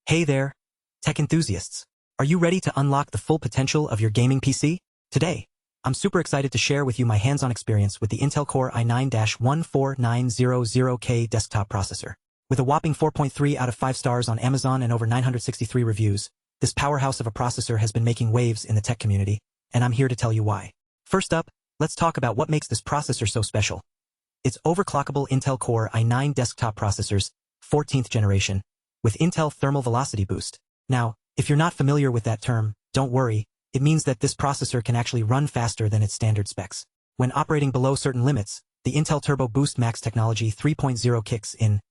Hey there, tech enthusiasts. Are you ready to unlock the full potential of your gaming PC? Today, I'm super excited to share with you my hands-on experience with the Intel Core i9-14900K desktop processor. With a whopping 4.3 out of 5 stars on Amazon and over 963 reviews, this powerhouse of a processor has been making waves in the tech community, and I'm here to tell you why. First up, let's talk about what makes this processor so special. It's overclockable Intel Core i9 desktop processors, 14th generation, with Intel Thermal Velocity Boost. Now, if you're not familiar with that term, don't worry, it means that this processor can actually run faster than its standard specs. When operating below certain limits, the Intel Turbo Boost Max technology 3.0 kicks in,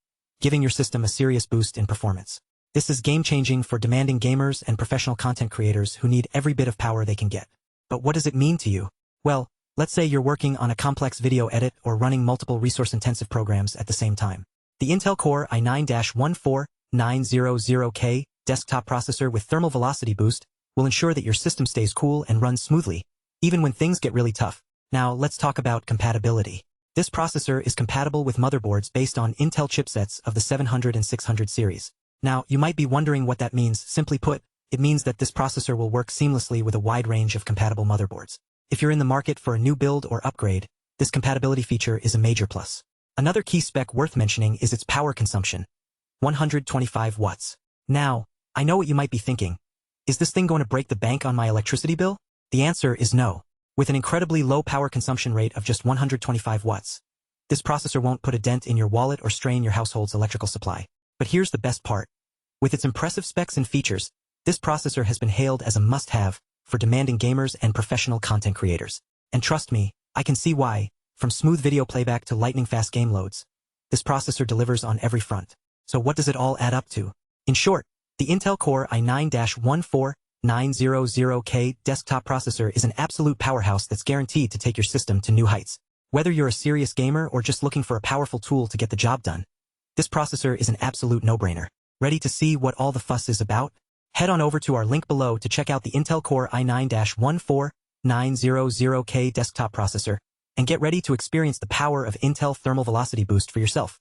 giving your system a serious boost in performance. This is game-changing for demanding gamers and professional content creators who need every bit of power they can get. But what does it mean to you? Well, let's say you're working on a complex video edit or running multiple resource-intensive programs at the same time. The Intel Core i9-14900K desktop processor with Thermal Velocity Boost will ensure that your system stays cool and runs smoothly, even when things get really tough. Now, let's talk about compatibility. This processor is compatible with motherboards based on Intel chipsets of the 700 and 600 series. Now, you might be wondering what that means. Simply put, it means that this processor will work seamlessly with a wide range of compatible motherboards. If you're in the market for a new build or upgrade, this compatibility feature is a major plus. Another key spec worth mentioning is its power consumption, 125 watts. Now, I know what you might be thinking. Is this thing going to break the bank on my electricity bill? The answer is no. With an incredibly low power consumption rate of just 125 watts, this processor won't put a dent in your wallet or strain your household's electrical supply. But here's the best part. With its impressive specs and features, this processor has been hailed as a must-have for demanding gamers and professional content creators. And trust me, I can see why. From smooth video playback to lightning-fast game loads, this processor delivers on every front. So what does it all add up to? In short, the Intel Core i9-14900K desktop processor is an absolute powerhouse that's guaranteed to take your system to new heights. Whether you're a serious gamer or just looking for a powerful tool to get the job done, this processor is an absolute no-brainer. Ready to see what all the fuss is about? Head on over to our link below to check out the Intel Core i9-14900K desktop processor and get ready to experience the power of Intel Thermal Velocity Boost for yourself.